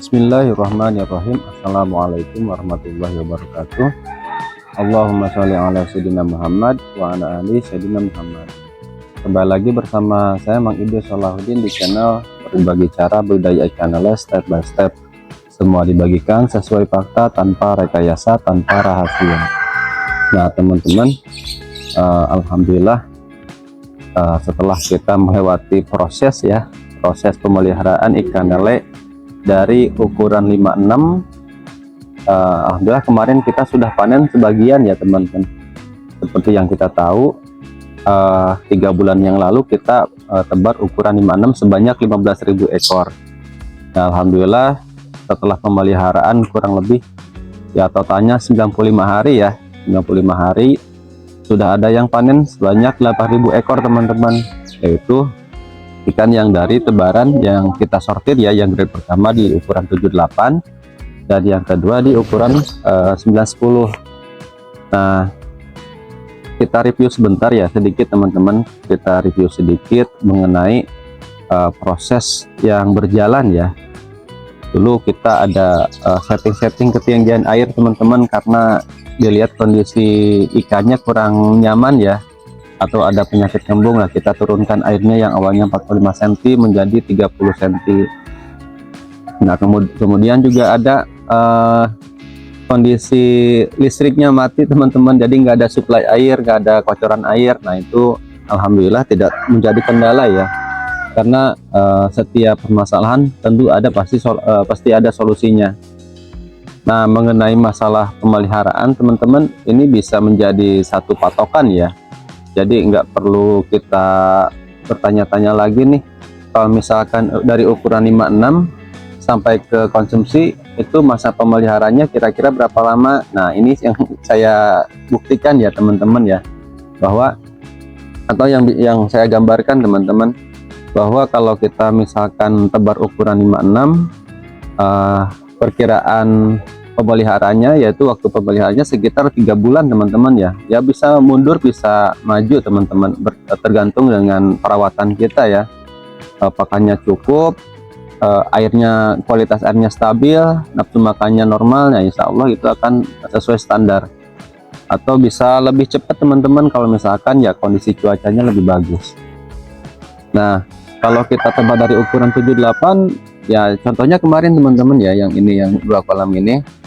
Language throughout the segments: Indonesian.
Bismillahirrahmanirrahim. Assalamualaikum warahmatullahi wabarakatuh. Allahumma sholli ala sayyidina Muhammad wa ala ali sayyidina Muhammad. Kembali lagi bersama saya Mang Idris Salahuddin di channel berbagi cara budidaya ikan lele step by step. Semua dibagikan sesuai fakta, tanpa rekayasa, tanpa rahasia. Nah teman-teman, alhamdulillah setelah kita melewati proses pemeliharaan ikan lele dari ukuran 56, alhamdulillah kemarin kita sudah panen sebagian ya teman-teman. Seperti yang kita tahu, 3 bulan yang lalu kita tebar ukuran 56 sebanyak 15.000 ekor. Nah, alhamdulillah setelah pemeliharaan kurang lebih ya totalnya 95 hari ya, 95 hari sudah ada yang panen sebanyak 8.000 ekor teman-teman, yaitu ikan yang dari tebaran yang kita sortir ya, yang grade pertama di ukuran 78 dan yang kedua di ukuran 910. Nah kita review sebentar ya, sedikit teman-teman, kita review sedikit mengenai proses yang berjalan ya. Dulu kita ada setting-setting ketinggian air teman-teman, karena dilihat kondisi ikannya kurang nyaman ya, atau ada penyakit kembung. Nah kita turunkan airnya yang awalnya 45 cm menjadi 30 cm. Nah kemudian juga ada kondisi listriknya mati teman-teman, jadi nggak ada suplai air, nggak ada kocoran air. Nah itu alhamdulillah tidak menjadi kendala ya, karena setiap permasalahan tentu ada pasti ada solusinya. Nah mengenai masalah pemeliharaan teman-teman, ini bisa menjadi satu patokan ya. Jadi nggak perlu kita bertanya-tanya lagi nih, kalau misalkan dari ukuran 56 sampai ke konsumsi itu masa pemeliharanya kira-kira berapa lama. Nah ini yang saya buktikan ya teman-teman ya, bahwa atau yang saya gambarkan teman-teman, bahwa kalau kita misalkan tebar ukuran 56, perkiraan pemeliharaannya yaitu waktu pemeliharaannya sekitar 3 bulan teman-teman ya. Ya bisa mundur bisa maju teman-teman, tergantung dengan perawatan kita ya, pakannya cukup, airnya, kualitas airnya stabil, nafsu makannya normal. Nah insya Allah itu akan sesuai standar, atau bisa lebih cepat teman-teman kalau misalkan ya kondisi cuacanya lebih bagus. Nah kalau kita tebar dari ukuran 78 ya, contohnya kemarin teman-teman ya, yang ini yang 2 kolam ini.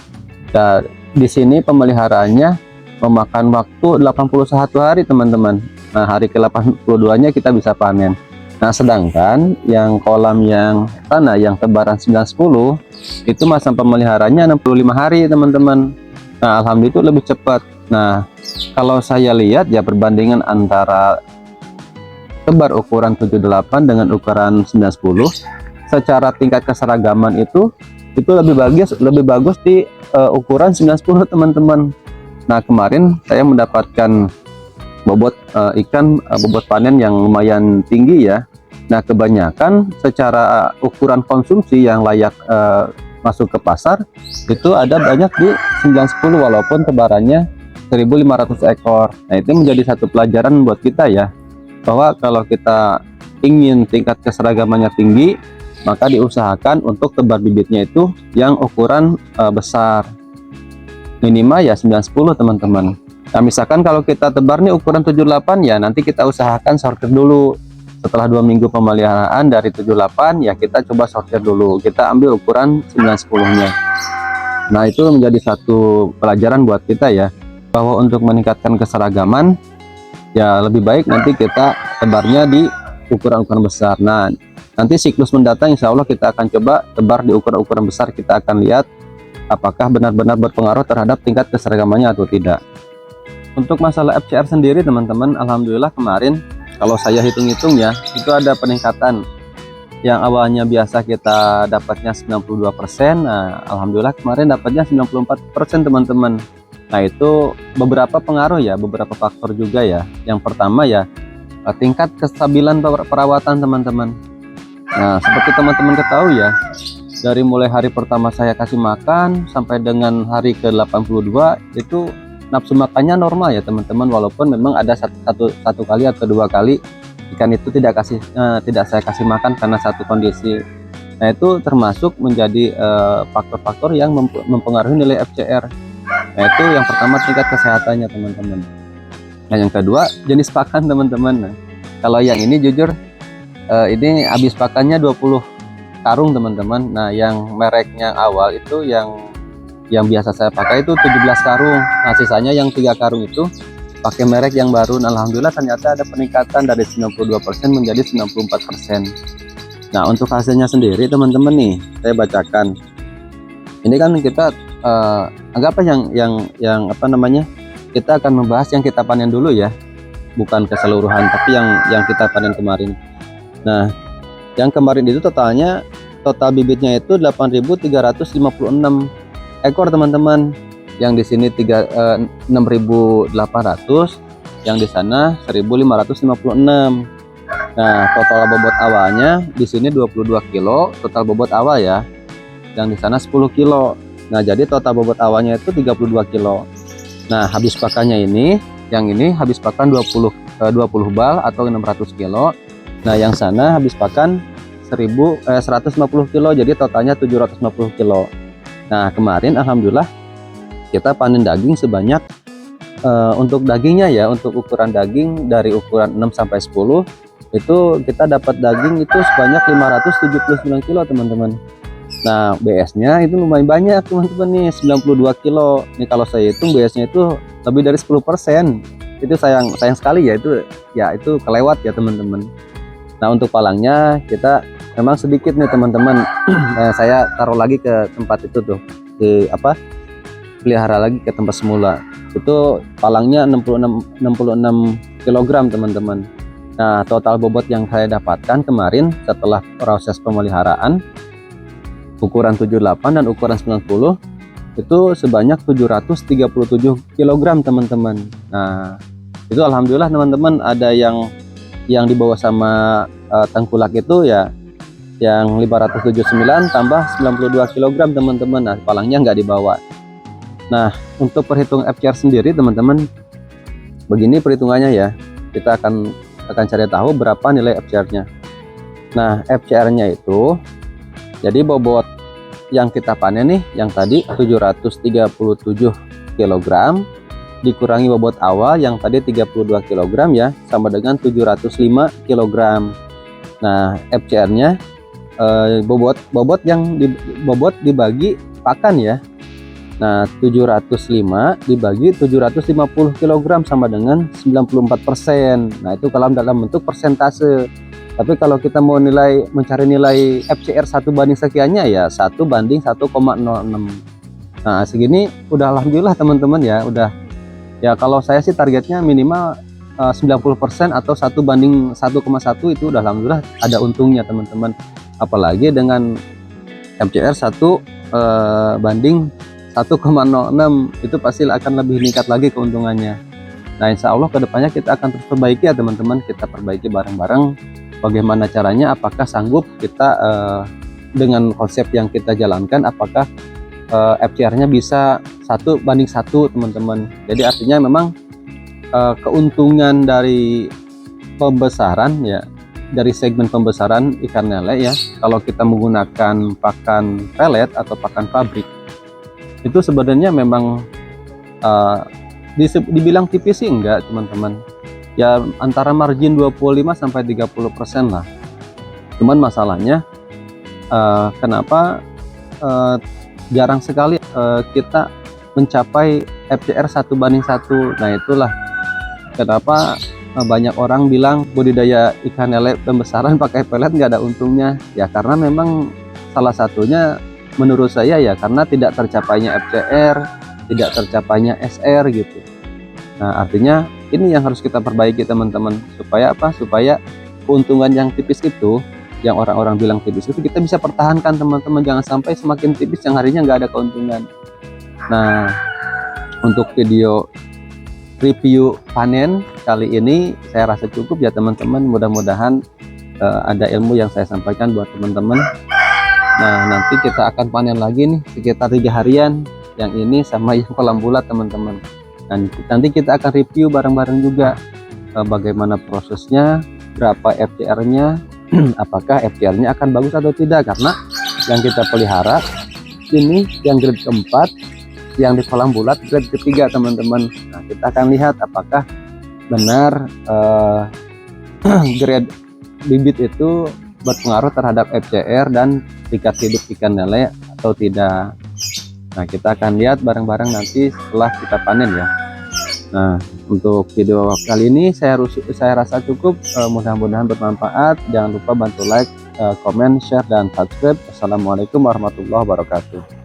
Nah, di sini pemeliharaannya memakan waktu 81 hari teman-teman. Nah hari ke-82 nya kita bisa panen. Nah sedangkan yang kolam yang sana yang tebaran 910 itu masa pemeliharaannya 65 hari teman-teman. Nah alhamdulillah itu lebih cepat. Nah kalau saya lihat ya, perbandingan antara tebar ukuran 78 dengan ukuran 910 secara tingkat keseragaman itu lebih bagus di ukuran 910 teman-teman. Nah kemarin saya mendapatkan bobot ikan, bobot panen yang lumayan tinggi ya. Nah kebanyakan secara ukuran konsumsi yang layak masuk ke pasar itu ada banyak di 910 walaupun tebarannya 1.500 ekor. Nah itu menjadi satu pelajaran buat kita ya, bahwa kalau kita ingin tingkat keseragamannya tinggi, maka diusahakan untuk tebar bibitnya itu yang ukuran besar, minimal ya 910 teman-teman. Nah misalkan kalau kita tebar nih ukuran 78 ya, nanti kita usahakan sortir dulu. Setelah 2 minggu pemeliharaan dari 78 ya, kita coba sortir dulu, kita ambil ukuran 910 nya. Nah itu menjadi satu pelajaran buat kita ya, bahwa untuk meningkatkan keseragaman ya lebih baik nanti kita tebarnya di ukuran-ukuran besar. Nah nanti siklus mendatang insya Allah kita akan coba tebar di ukuran-ukuran besar. Kita akan lihat apakah benar-benar berpengaruh terhadap tingkat keseragamannya atau tidak. Untuk masalah FCR sendiri teman-teman, alhamdulillah kemarin kalau saya hitung-hitung ya, itu ada peningkatan. Yang awalnya biasa kita dapatnya 92%, nah alhamdulillah kemarin dapatnya 94% teman-teman. Nah itu beberapa pengaruh ya, beberapa faktor juga ya. Yang pertama ya, tingkat kestabilan perawatan teman-teman. Nah seperti teman-teman ketahui ya, dari mulai hari pertama saya kasih makan sampai dengan hari ke-82 itu nafsu makannya normal ya teman-teman, walaupun memang ada satu kali atau 2 kali ikan itu tidak saya kasih makan karena satu kondisi Nah, itu termasuk menjadi faktor-faktor yang mempengaruhi nilai FCR. Nah, itu yang pertama tingkat kesehatannya teman-teman. Nah, yang kedua jenis pakan teman-teman. Nah, kalau yang ini jujur ini habis pakannya 20 karung teman-teman. Nah, yang mereknya awal itu yang biasa saya pakai itu 17 karung. Nah, sisanya yang 3 karung itu pakai merek yang baru. Nah, alhamdulillah ternyata ada peningkatan dari 92% menjadi 94%. Nah, untuk hasilnya sendiri teman-teman nih, saya bacakan. Ini kan kita anggap yang apa namanya? Kita akan membahas yang kita panen dulu ya. Bukan keseluruhan, tapi yang kita panen kemarin. Nah, yang kemarin itu total bibitnya itu 8.356 ekor teman-teman. Yang di sini 6.800, yang di sana 1.556. Nah, total bobot awalnya di sini 22 kilo, total bobot awal ya. Yang di sana 10 kilo. Nah, jadi total bobot awalnya itu 32 kilo. Nah, habis pakannya yang ini habis pakan 20 bal atau 600 kilo. Nah, yang sana habis pakan 150 kilo, jadi totalnya 750 kilo. Nah, kemarin alhamdulillah kita panen daging sebanyak untuk dagingnya ya, untuk ukuran daging dari ukuran 6 sampai 10 itu kita dapat daging itu sebanyak 579 kilo teman-teman. Nah, BS-nya itu lumayan banyak teman-teman nih, 92 kilo. Ini kalau saya hitung BS-nya itu lebih dari 10%. Itu sayang sekali ya, itu kelewat ya teman-teman. Nah, untuk palangnya kita memang sedikit nih teman-teman. Saya taruh lagi ke tempat itu tuh, pelihara lagi ke tempat semula. Itu palangnya 66 kg teman-teman. Nah, total bobot yang saya dapatkan kemarin setelah proses pemeliharaan ukuran 78 dan ukuran 90 itu sebanyak 737 kg teman-teman. Nah, itu alhamdulillah teman-teman, ada yang dibawa sama tengkulak itu ya, yang 579 tambah 92 kg teman-teman. Nah, palangnya nggak dibawa. Nah, untuk perhitungan FCR sendiri teman-teman, begini perhitungannya ya. Kita akan cari tahu berapa nilai FCR-nya. Nah, FCR-nya itu jadi bobot yang kita panen nih, yang tadi 737 kg dikurangi bobot awal yang tadi 32 kg ya, sama dengan 705 kg. Nah, FCR-nya bobot dibagi pakan ya. Nah, 705 dibagi 750 kg sama dengan 94%. Nah, itu kalau dalam bentuk persentase. Tapi kalau kita mau mencari nilai FCR 1 banding sekiannya ya 1/1,06. Nah, segini udah alhamdulillah teman-teman ya, udah ya. Kalau saya sih targetnya minimal 90% atau 1/1,1 itu udah alhamdulillah ada untungnya teman-teman. Apalagi dengan FCR 1/1,06 itu pasti akan lebih meningkat lagi keuntungannya. Nah, insya Allah kedepannya kita akan terus perbaiki ya teman-teman. Kita perbaiki bareng-bareng. Bagaimana caranya, apakah sanggup kita dengan konsep yang kita jalankan, apakah FCR-nya bisa 1/1 teman-teman. Jadi artinya memang keuntungan dari pembesaran ya, dari segmen pembesaran ikan lele ya, kalau kita menggunakan pakan pelet atau pakan pabrik, itu sebenarnya memang dibilang tipis sih enggak teman-teman. Ya antara margin 25-30% lah. Cuman masalahnya kenapa jarang sekali kita mencapai FCR 1/1. Nah, itulah kenapa banyak orang bilang budidaya ikan lele pembesaran pakai pelet nggak ada untungnya. Ya karena memang salah satunya menurut saya ya karena tidak tercapainya FCR, tidak tercapainya SR gitu. Nah, artinya ini yang harus kita perbaiki teman-teman, supaya apa? Supaya keuntungan yang tipis itu, yang orang-orang bilang tipis itu kita bisa pertahankan teman-teman. Jangan sampai semakin tipis yang harinya nggak ada keuntungan. Nah, untuk video review panen kali ini saya rasa cukup ya teman-teman. Mudah-mudahan ada ilmu yang saya sampaikan buat teman-teman. Nah, nanti kita akan panen lagi nih sekitar 3 harian, yang ini sama yang kolam bulat teman-teman. Dan nanti kita akan review bareng-bareng juga bagaimana prosesnya, berapa FCR-nya, apakah FCR-nya akan bagus atau tidak, karena yang kita pelihara ini yang grade keempat, yang di kolam bulat grade ketiga teman-teman. Nah, kita akan lihat apakah benar grade bibit itu berpengaruh terhadap FCR dan tingkat hidup ikan lele atau tidak. Nah, kita akan lihat bareng-bareng nanti setelah kita panen ya. Nah, untuk video kali ini saya rasa cukup. Mudah-mudahan bermanfaat. Jangan lupa bantu like, comment, share, dan subscribe. Assalamualaikum warahmatullahi wabarakatuh.